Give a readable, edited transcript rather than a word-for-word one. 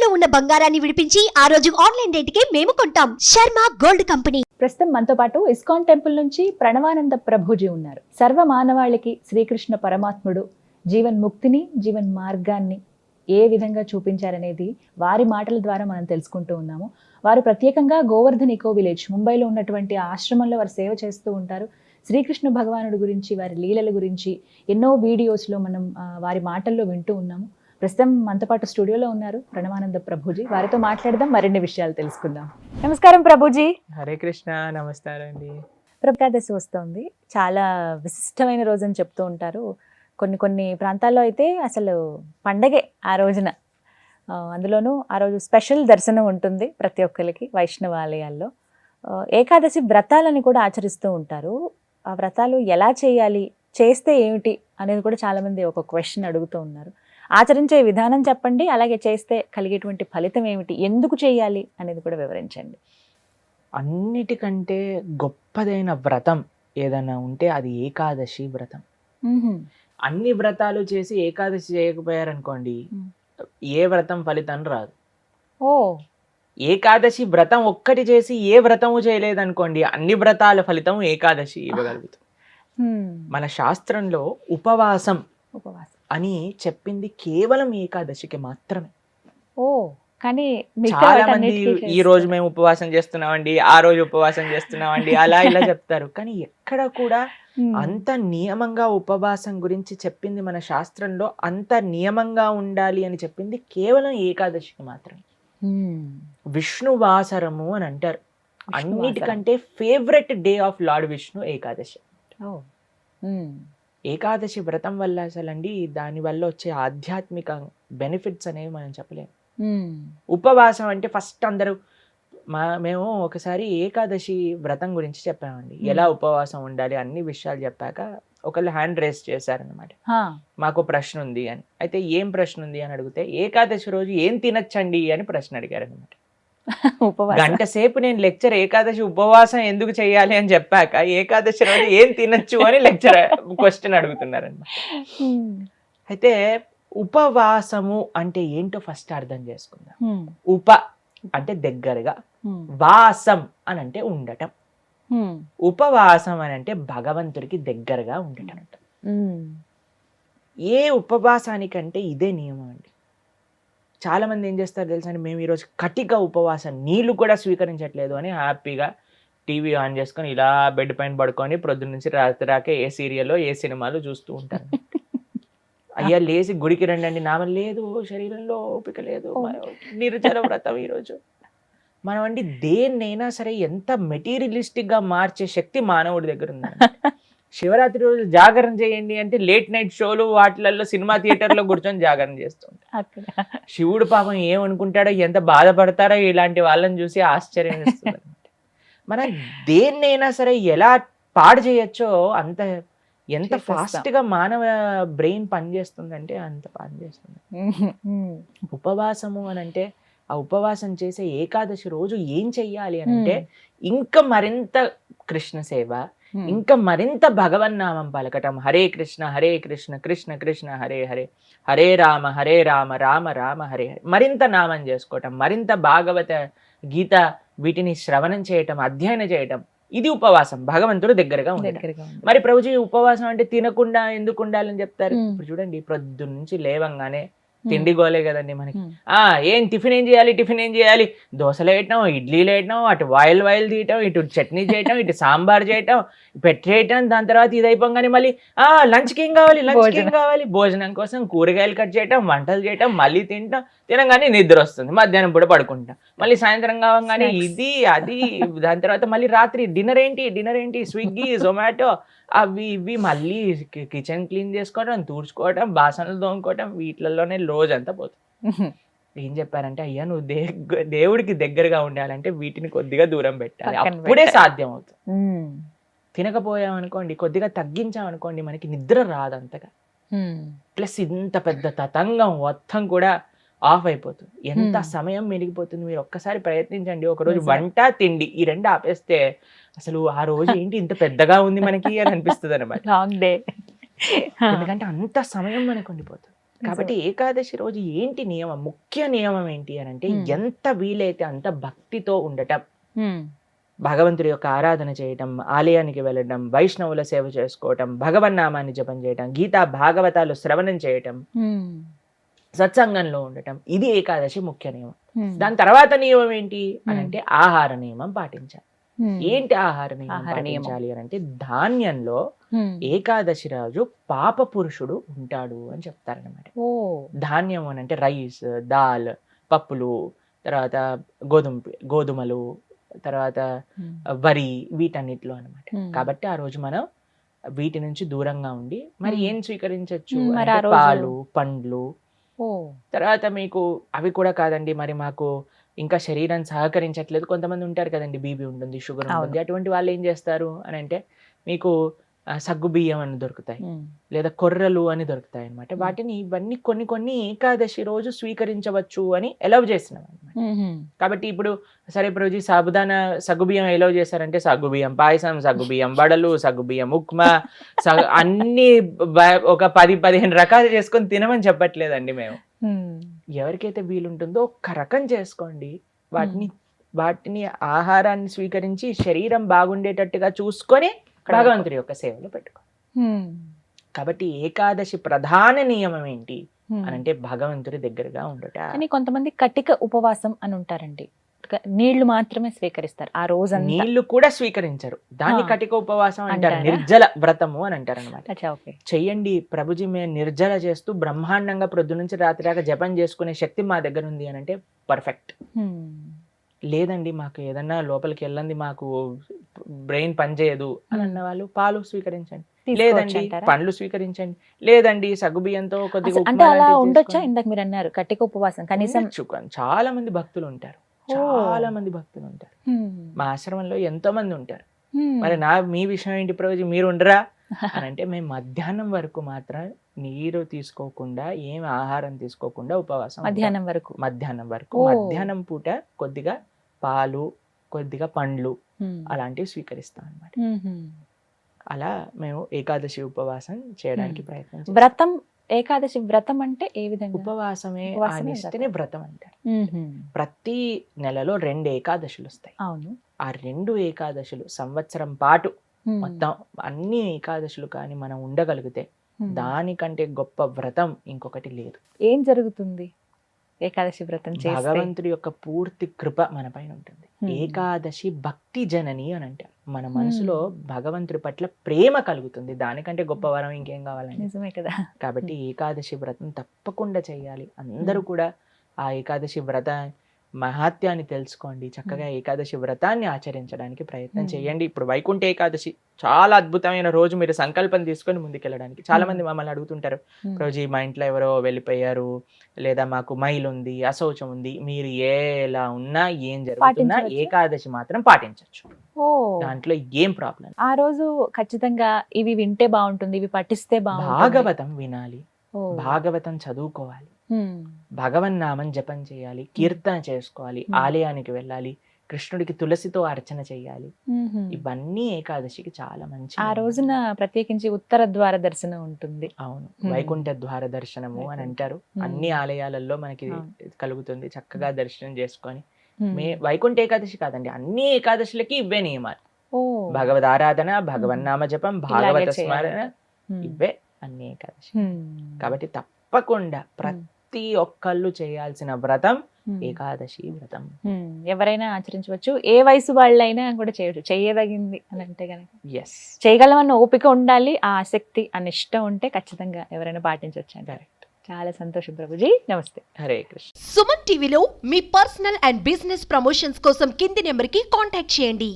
తాకట్టులో ఉన్న బంగారాన్ని విడిపించి ఆ రోజు ఆన్లైన్ రేటుకే మేము కొంటాం. Sharma gold company. ప్రస్తుతం మనతో పాటు ఇస్కాన్ టెంపుల్ నుంచి ప్రణవానంద ప్రభుజీ ఉన్నారు. సర్వ మానవాళికి శ్రీకృష్ణ పరమాత్ముడు జీవన్ ముక్తిని, జీవన్ మార్గాన్ని ఏ విధంగా చూపించారనేది వారి మాటల ద్వారా మనం తెలుసుకుంటూ ఉన్నాము. వారు ప్రత్యేకంగా గోవర్ధన్ ఇకో విలేజ్ ముంబైలో ఉన్నటువంటి ఆశ్రమంలో వారు సేవ చేస్తూ ఉంటారు. శ్రీకృష్ణ భగవానుడి గురించి, వారి లీలల గురించి ఎన్నో వీడియోస్లో మనం వారి మాటల్లో వింటూ ఉన్నాము. ప్రస్తుతం మనతో పాటు స్టూడియోలో ఉన్నారు ప్రణవానంద ప్రభుజీ. వారితో మాట్లాడదాం, మరిన్ని విషయాలు తెలుసుకుందాం. నమస్కారం ప్రభుజీ. హరే కృష్ణ. నమస్కారం అండి. ఏకాదశి వస్తుంది, చాలా విశిష్టమైన రోజు అని చెప్తూ ఉంటారు. కొన్ని ప్రాంతాల్లో అయితే అసలు పండగే ఆ రోజున. అందులోనూ ఆ రోజు స్పెషల్ దర్శనం ఉంటుంది ప్రతి ఒక్కరికి వైష్ణవ ఆలయాల్లో. ఏకాదశి వ్రతాలని కూడా ఆచరిస్తూ ఉంటారు. ఆ వ్రతాలు ఎలా చేయాలి, చేస్తే ఏమిటి అనేది కూడా చాలామంది ఒక క్వశ్చన్ అడుగుతూ ఉన్నారు. ఆచరించే విధానం చెప్పండి, అలాగే చేస్తే కలిగేటువంటి ఫలితం ఏమిటి, ఎందుకు చేయాలి అనేది కూడా వివరించండి. అన్నిటికంటే గొప్పదైన వ్రతం ఏదైనా ఉంటే అది ఏకాదశి వ్రతం. అన్ని వ్రతాలు చేసి ఏకాదశి చేయకపోయారనుకోండి, ఏ వ్రతం ఫలితం రాదు. ఓ, ఏకాదశి వ్రతం ఒక్కటి చేసి ఏ వ్రతము చేయలేదనుకోండి, అన్ని వ్రతాల ఫలితం ఏకాదశి ఇవ్వగలుగుతాం. మన శాస్త్రంలో ఉపవాసం అని చెప్పింది కేవలం ఏకాదశికి మాత్రమే. ఓ, కానీ చాలా మంది ఈ రోజు మేము ఉపవాసం చేస్తున్నామండి, ఆ రోజు ఉపవాసం చేస్తున్నామండి, అలా ఇలా చెప్తారు. కానీ ఎక్కడ కూడా అంత నియమంగా ఉపవాసం గురించి చెప్పింది మన శాస్త్రంలో, అంత నియమంగా ఉండాలి అని చెప్పింది కేవలం ఏకాదశికి మాత్రమే. విష్ణువాసరము అని అంటారు. అన్నిటికంటే favourite day of lord Vishnu Ekadashi. Ekadashi వ్రతం వల్ల అసలండి దాని వల్ల వచ్చే ఆధ్యాత్మిక బెనిఫిట్స్ అనేవి మనం చెప్పలేము. ఉపవాసం అంటే ఫస్ట్ అందరూ మేము ఒకసారి ఏకాదశి వ్రతం గురించి చెప్పామండి, ఎలా ఉపవాసం ఉండాలి అన్ని విషయాలు చెప్పాక ఒకళ్ళు హ్యాండ్ రేస్ చేశారనమాట. మాకు ప్రశ్న ఉంది అని. అయితే ఏం ప్రశ్న ఉంది అని అడిగితే, ఏకాదశి రోజు ఏం తినచ్చండి అని ప్రశ్న అడిగారు అనమాట. గంట సేపు నేను లెక్చర్ ఏకాదశి ఉపవాసం ఎందుకు చేయాలి అని చెప్పాక ఏకాదశి రోజు ఏం తినచ్చు అని లెక్చర్ క్వశ్చన్ అడుగుతున్నారనమాట. అయితే ఉపవాసము అంటే ఏంటో ఫస్ట్ అర్థం చేసుకుందాం. ఉప అంటే దగ్గరగా, వాసం అని అంటే ఉండటం. ఉపవాసం అని అంటే భగవంతుడికి దగ్గరగా ఉండటం. ఏ ఉపవాసానికంటే ఇదే నియమం అండి. చాలా మంది ఏం చేస్తారు తెలుసా అండి, మేము ఈరోజు కటిక ఉపవాసం, నీళ్లు కూడా స్వీకరించట్లేదు అని హ్యాపీగా టీవీ ఆన్ చేసుకొని ఇలా బెడ్ పైన పడుకొని ప్రొద్దు నుంచి రాత్రి రాక ఏ సీరియల్లో ఏ సినిమాలు చూస్తూ ఉంటారు. అయ్యా లేచి గుడికి రండి, నామం లేదు, శరీరంలో ఓపిక లేదు, నిర్జల వ్రతం ఈరోజు. మనం అండి దేన్నైనా సరే ఎంత మెటీరియలిస్టిక్గా మార్చే శక్తి మానవుడి దగ్గర ఉందండి. శివరాత్రి రోజు జాగరణ చేయండి అంటే లేట్ నైట్ షోలు వాటిలలో సినిమా థియేటర్లో కూర్చొని జాగరణ చేస్తుంటారు. శివుడు పాపం ఏమనుకుంటాడో, ఎంత బాధపడతారో ఇలాంటి వాళ్ళని చూసి ఆశ్చర్యం వేస్తుంది. మనం దేన్నైనా సరే ఎలా పాడు చేయొచ్చో అంత, ఎంత ఫాస్ట్గా మానవ బ్రెయిన్ పనిచేస్తుందంటే అంత పనిచేస్తుంది. ఉపవాసము అని అంటే, ఆ ఉపవాసం చేసే ఏకాదశి రోజు ఏం చెయ్యాలి అని అంటే, ఇంకా మరింత కృష్ణ సేవ, ఇంకా మరింత భగవన్నామం పలకటం. హరే కృష్ణ కృష్ణ కృష్ణ హరే హరే, హరే రామ రామ రామ హరే హరే. మరింత నామం చేసుకోవటం, మరింత భాగవత గీత వీటిని శ్రవణం చేయటం, అధ్యయనం చేయటం. ఇది ఉపవాసం, భగవంతుడు దగ్గరగా ఉండటం. మరి ప్రభుజీ ఉపవాసం అంటే తినకుండా ఎందుకు ఉండాలని చెప్తారు? ఇప్పుడు చూడండి, ప్రొద్దు నుంచి లేవంగానే తిండి గోలే కదండి మనకి. ఏం టిఫిన్ ఏం చేయాలి, దోశలు వేయటం, ఇడ్లీలు వేయటం, అటు వాయిల్ తీయటం, ఇటు చట్నీ చేయటం, ఇటు సాంబార్ చేయటం, పెట్టేయటం. దాని తర్వాత ఇది అయిపోగానే మళ్ళీ లంచ్కి ఏం కావాలి, భోజనం కోసం కూరగాయలు కట్ చేయటం, వంటలు చేయటం, మళ్ళీ తినగానే నిద్ర వస్తుంది, మధ్యాహ్నం పూట పడుకుంటాం, మళ్ళీ సాయంత్రం కావగానే ఇది అది. దాని తర్వాత మళ్ళీ రాత్రి డిన్నర్ ఏంటి, స్విగ్గీ, జొమాటో, అవి ఇవి, మళ్ళీ కిచెన్ క్లీన్ చేసుకోవడం, తూడ్చుకోవడం, బాసనలు తోముకోవడం, వీటిలలోనే రోజంతా పోతుంది. ఏం చెప్పారంటే, అయ్యా నువ్వు దేవుడికి దగ్గరగా ఉండాలంటే వీటిని కొద్దిగా దూరం పెట్టాలి, అప్పుడే సాధ్యం అవుతుంది. తినకపోయామనుకోండి, కొద్దిగా తగ్గించామనుకోండి, మనకి నిద్ర రాదు అంతగా. ప్లస్ ఇంత పెద్ద తతంగం మొత్తం కూడా ఆఫ్ అయిపోతుంది. ఎంత సమయం మెరిగిపోతుంది. మీరు ఒక్కసారి ప్రయత్నించండి. ఒకరోజు వంట తిండి ఈ రెండు ఆపేస్తే అసలు ఆ రోజు ఏంటి ఇంత పెద్దగా ఉంది మనకి అని అనిపిస్తుంది అనమాట. Long day. ఎందుకంటే అంత సమయం మనకు ఉండిపోతుంది. కాబట్టి ఏకాదశి రోజు ఏంటి నియమం, ముఖ్య నియమం ఏంటి అని అంటే ఎంత వీలైతే అంత భక్తితో ఉండటం, భగవంతుడి యొక్క ఆరాధన చేయటం, ఆలయానికి వెళ్ళడం, వైష్ణవుల సేవ చేసుకోవటం, భగవన్నామాన్ని జపం చేయటం, గీతా భాగవతాలు శ్రవణం చేయటం, సత్సంగంలో ఉండటం, ఇది ఏకాదశి ముఖ్య నియమం. దాని తర్వాత నియమం ఏంటి అని అంటే ఆహార నియమం పాటించాలి. ఏంటి ఆహార నియమం పాటించాలి అని అంటే ధాన్యంలో ఏకాదశి రోజు పాప పురుషుడు ఉంటాడు అని చెప్తారనమాట. ధాన్యం అని అంటే రైస్, దాల్, పప్పులు, తర్వాత గోధుమలు, తర్వాత వరి, వీటన్నిటిలో అనమాట. కాబట్టి ఆ రోజు మనం వీటి నుంచి దూరంగా ఉండి మరి ఏం స్వీకరించవచ్చు, పాలు, పండ్లు. తర్వాత మీకు అవి కూడా కాదండి, మరి మాకు ఇంకా శరీరం సహకరించట్లేదు, కొంతమంది ఉంటారు కదండి, బీపీ ఉంటుంది, షుగర్ ఉంటుంది, అటువంటి వాళ్ళు ఏం చేస్తారు అని అంటే మీకు సగ్గు బియ్యం అని దొరుకుతాయి, లేదా కొర్రలు అని దొరుకుతాయి అనమాట. వాటిని ఇవన్నీ కొన్ని ఏకాదశి రోజు స్వీకరించవచ్చు అని ఎలవ్ చేసినాం అనమాట. కాబట్టి ఇప్పుడు సరే రోజు సాబుదానా సగ్గుబియ్యం ఎలవ్ చేశారంటే సగ్గుబియ్యం పాయసం, సగ్గుబియ్యం వడలు, సగ్గుబియ్యం ఉప్మా, అన్ని ఒక 10-15 రకాలు చేసుకొని తినమని చెప్పట్లేదండి మేము. ఎవరికైతే వీలుంటుందో ఒక్క రకం చేసుకోండి, వాటిని ఆహారాన్ని స్వీకరించి శరీరం బాగుండేటట్టుగా చూసుకొని భగవంతుడి యొక్క సేవలో పెట్టుకో. కాబట్టి ఏకాదశి ప్రధాన నియమం ఏంటి అని అంటే భగవంతుడి దగ్గరగా ఉండట. కానీ కొంతమంది కటిక ఉపవాసం అని ఉంటారండి, నీళ్లు మాత్రమే స్వీకరిస్తారు ఆ రోజు, నీళ్లు కూడా స్వీకరించరు, దాన్ని కటిక ఉపవాసం అంటారు, నిర్జల వ్రతము అని అంటారు అనమాట. చెయ్యండి ప్రభుజీ, మేము నిర్జల చేస్తూ బ్రహ్మాండంగా ప్రొద్దు నుంచి రాత్రి దాకా జపం చేసుకునే శక్తి మా దగ్గర ఉంది అని అంటే పర్ఫెక్ట్. లేదండి మాకు ఏదన్నా లోపలికి వెళ్ళండి, మాకు బ్రెయిన్ పనిచేయదు అని అన్న వాళ్ళు పాలు స్వీకరించండి, లేదండి పండ్లు స్వీకరించండి, లేదండి సగ్గుబియ్యంతో కొద్దిగా అంటే అలా ఉండొచ్చా? ఇందాక మీరు అన్నారు కటిక ఉపవాసం కనీసం. చాలా మంది భక్తులు ఉంటారు, చాలా మంది భక్తులు ఉంటారు, మా ఆశ్రమంలో ఎంతో మంది ఉంటారు. మరి మీ విషయం ఏంటి ప్రభుజీ, మీరు ఉండరా అని అంటే మేము మధ్యాహ్నం వరకు మాత్రం నీరు తీసుకోకుండా, ఏం ఆహారం తీసుకోకుండా ఉపవాసం. మధ్యాహ్నం పూట కొద్దిగా పాలు, కొద్దిగా పండ్లు అలాంటివి స్వీకరిస్తాం అన్నమాట. అలా మేము ఏకాదశి ఉపవాసం చేయడానికి ప్రయత్నం చేస్తాం. వ్రతం, ఏకాదశి వ్రతం అంటే ఏ విధంగా? ఉపవాసమే ఆనిస్తేనే వ్రతం అంటారు. ప్రతి నెలలో 2 ఏకాదశులు వస్తాయి. అవును, ఆ 2 ఏకాదశులు సంవత్సరం పాటు మొత్తం అన్ని ఏకాదశులు కానీ మనం ఉండగలిగితే దానికంటే గొప్ప వ్రతం ఇంకొకటి లేదు. ఏం జరుగుతుంది ఏకాదశి వ్రతం చేస్తే? భగవంతుడి యొక్క పూర్తి కృప మన పైన ఉంటుంది. ఏకాదశి భక్తి జనని అని అంటారు. మన మనసులో భగవంతుడి పట్ల ప్రేమ కలుగుతుంది, దానికంటే గొప్ప వరం ఇంకేం కావాలండి? నిజమే కదా. కాబట్టి ఏకాదశి వ్రతం తప్పకుండా చేయాలి. అందరూ కూడా ఆ ఏకాదశి వ్రత మహాత్యాన్ని తెలుసుకోండి, చక్కగా ఏకాదశి వ్రతాన్ని ఆచరించడానికి ప్రయత్నం చేయండి. ఇప్పుడు వైకుంఠ ఏకాదశి చాలా అద్భుతమైన రోజు, మీరు సంకల్పం తీసుకొని ముందుకెళ్ళడానికి. చాలా మంది మమ్మల్ని అడుగుతుంటారు, రోజు మా ఇంట్లో ఎవరో వెళ్ళిపోయారు, లేదా మాకు మైల్ ఉంది, అశౌచం ఉంది, మీరు ఎలా ఉన్నా ఏం జరుగుతున్నా ఏకాదశి మాత్రం పాటించవచ్చు, దాంట్లో ఏం ప్రాబ్లం. ఆ రోజు ఖచ్చితంగా ఇవి వింటే బాగుంటుంది, ఇవి పఠిస్తే బాగుంటుంది. భాగవతం వినాలి, భాగవతం చదువుకోవాలి, భగవన్నామం జపం చేయాలి, కీర్తన చేసుకోవాలి, ఆలయానికి వెళ్ళాలి, కృష్ణుడికి తులసితో అర్చన చేయాలి. ఇవన్నీ ఏకాదశికి చాలా మంచి. ఆ రోజున ప్రత్యేకించి ఉత్తర ద్వార దర్శనం ఉంటుంది. అవును, వైకుంఠ ద్వార దర్శనము అని అంటారు. అన్ని ఆలయాలలో మనకి కలుగుతుంది. చక్కగా దర్శనం చేసుకొని వైకుంఠ ఏకాదశి కాదండి, అన్ని ఏకాదశులకి ఇవే నియమాలు. భగవద్ ఆరాధన, భగవన్నామ జపం, భాగవత స్మరణ, ఇవే అన్ని ఏకాదశి. కాబట్టి తప్పకుండా ప్రతి ఒక్కళ్ళు చేయాల్సిన వ్రతం ఏకాదశి వ్రతం. ఎవరైనా ఆచరించవచ్చు, ఏ వయసు వాళ్ళైనా కూడా చేయవచ్చు, చేయదగింది అని అంటే కనుక. ఎస్, చేయగలమన్న ఓపిక ఉండాలి, ఆ ఆసక్తి, ఆ నిష్ట ఉంటే ఖచ్చితంగా ఎవరైనా పాటించవచ్చు. కరెక్ట్. చాలా సంతోషం ప్రభుజీ, నమస్తే. హరే కృష్ణ. సుమన్ టీవీలో మీ పర్సనల్ అండ్ బిజినెస్ ప్రమోషన్స్ కోసం కింది నెంబర్కి కాంటాక్ట్ చేయండి.